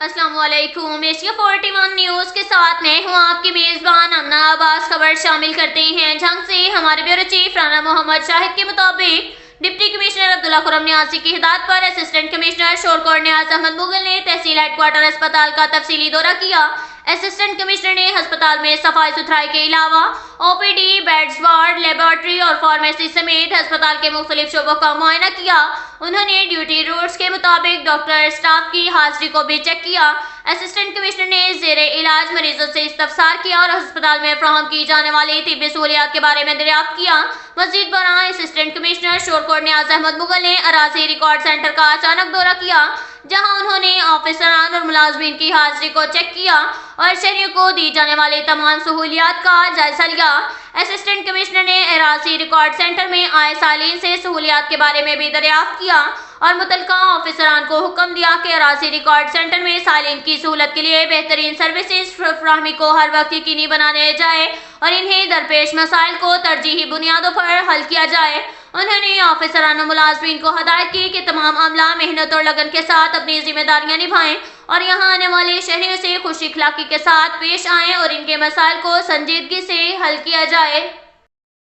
अस्सलाम वालेकुम। Asia 41 news के साथ मैं हूं आपकी मेजबान अमना अब्बास। खबर शामिल करते हैं जंग से। हमारे ब्यूरो चीफ राना मोहम्मद शाहिद के मुताबिक डिप्टी कमिश्नर अब्दुल्ला खुर्रम न्याजी की हिदायत पर असिस्टेंट कमिश्नर शोरकोट न्याज अहमद मुगल ने तहसील हेडक्वार्टर अस्पताल का तफसीली दौरा किया। असिस्टेंट कमिश्नर ने अस्पताल में सफाई सुथराई के अलावा ओपीडी, बेड्स, वार्ड, लेबोरेटरी और फार्मेसी समेत अस्पताल के मुख्तलिफ शोबों का मुआयना किया। उन्होंने ड्यूटी रूट्स के मुताबिक डॉक्टर स्टाफ की हाजिरी को भी चेक किया। असिस्टेंट कमिश्नर ने ज़ेरे इलाज मरीजों से इस्तफसार किया और अस्पताल में फराहम की जाने वाली तिब्बी सहूलियात के बारे में दरियाफ्त किया। मजीद बरां असिस्टेंट कमिश्नर शोरकोट न्याज अहमद मुगल ने अराजी रिकॉर्ड सेंटर का अचानक दौरा किया, जहां उन्होंने ऑफिसरान और मुलाजमीन की हाजिरी को चेक किया और शहरियों को दी जाने वाली तमाम सहूलियात का जायजा लिया। असिस्टेंट कमिश्नर ने अराजी रिकॉर्ड सेंटर में आए सालीन से सहूलियात के बारे में भी दरियाफ्त किया और मुतलका ऑफिसरान को हुक्म दिया कि अराजी रिकॉर्ड सेंटर में सालीन की सहूलत के लिए बेहतरीन सर्विसेज फराहमी को हर वक्त यकीनी बनाने जाए और इन्हें दरपेश मसाइल को तरजीही बुनियादों पर हल किया जाए। उन्होंने ऑफिसरान और मुलाजमीन को हदायत की कि तमाम अमला मेहनत और लगन के साथ अपनी जिम्मेदारियां निभाएं और यहाँ आने वाले शहरियों से खुश इखलाकी के साथ पेश आएं और इनके मसाइल को संजीदगी से हल किया जाए।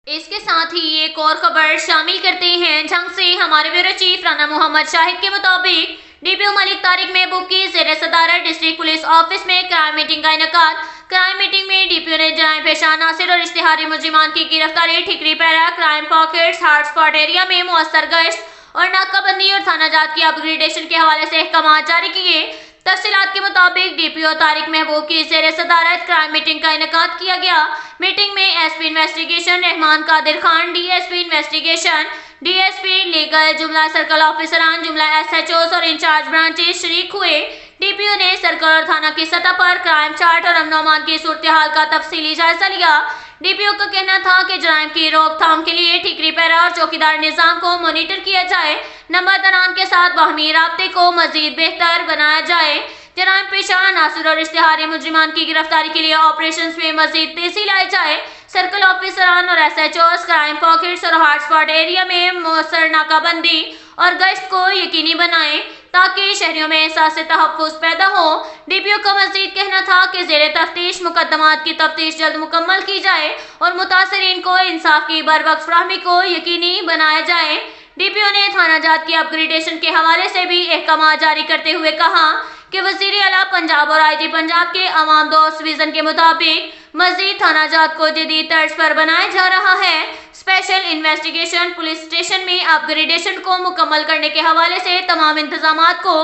इसके साथ ही एक और खबर शामिल करते हैं जंग से। हमारे ब्यूरो चीफ राना मोहम्मद शाहिद के मुताबिक डीपीओ मलिक तारिक महबूब की ज़ेर सदारत डिस्ट्रिक्ट पुलिस ऑफिस में क्राइम मीटिंग का इनेकाद। क्राइम मीटिंग में डीपीओ ने जराइम पेशा नासिर और इश्तिहारी मुजरिमान की गिरफ्तारी, ठिकरी पैरा, क्राइम पॉकेट्स, हॉटस्पॉट एरिया में मुअस्सर गश्त और नाकाबंदी और थाना जात की अपग्रेडेशन के हवाले से अहकाम जारी किए। तफसीलात के मुताबिक डीपीओ तारिक महबूब की ज़ेर सदारत क्राइम मीटिंग का इनेकाद किया गया। मीटिंग में SP investigation Rahman Qadir Khan, DSP investigation, DSP legal, जुमला सर्कल ऑफिसरान, जुमला एसएचओस और इंचार्ज ब्रांचेस शरीक हुए। डीपीओ ने सर्कल और थाना की सतह पर क्राइम चार्ट और अमन अमान की सूरत हाल का तफसीली जायजा लिया। डीपीओ का कहना था कि जराइम की रोकथाम के लिए ठिकरी पैरा और चौकीदार निजाम को मॉनिटर किया जाए, नंबरदारान के साथ बाहमी राब्ते को मजीद बेहतर बनाया जाए, जराइम पेशा नासिर और इश्तिहारी मुजरिमान की गिरफ्तारी के लिए ऑपरेशंस में मजीद तेजी लाई जाए। सर्कल ऑफिसरान और एसएचओस क्राइम पॉकेट्स और हॉटस्पॉट एरिया में मौसर नाकाबंदी और गश्त को यकीनी बनाएं ताकि शहरियों में एहसास तहफ़्फ़ुज़ पैदा हो। डीपीओ का मज़ीद कहना था कि ज़ेरे तफ्तीश मुकदमात की तफ्तीश जल्द मुकम्मल की जाए और मुतासरीन को इंसाफ की बरवक्त फराहमी को यकीनी बनाया जाए। डीपीओ ने थाना जात की अपग्रेडेशन के हवाले से भी अहकाम जारी करते हुए कहा कि वज़ीर आला पंजाब और आईजी पंजाब के अवाम दोस्त विजन के मुताबिक मज़ीद थाना जात को जदीद तर्ज पर बनाया जा रहा है। स्पेशल इन्वेस्टिगेशन पुलिस स्टेशन में अपग्रेडेशन को मुकम्मल करने के हवाले से तमाम इंतजामात को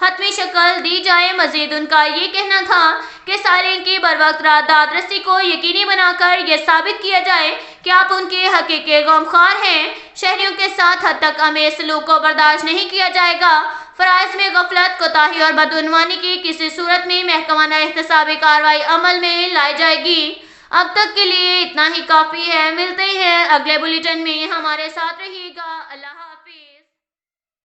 हतमी शक्ल दी जाए। मजीद उनका ये कहना था कि सालीन की बरवक्त दादरसी को यकीनी बनाकर यह साबित किया जाए कि आप उनके हकीकी गमख्वार हैं। शहरियों के साथ हद तक अमेर सलूक को बर्दाश्त नहीं किया जाएगा। फराइज में गफलत, कोताही और बदउनवानी की किसी सूरत में महकमाना एहतसाबी कार्रवाई अमल में लाई जाएगी। अब तक के लिए इतना ही काफ़ी है। मिलते हैं अगले बुलेटिन में, हमारे साथ रहिएगा। अल्लाह।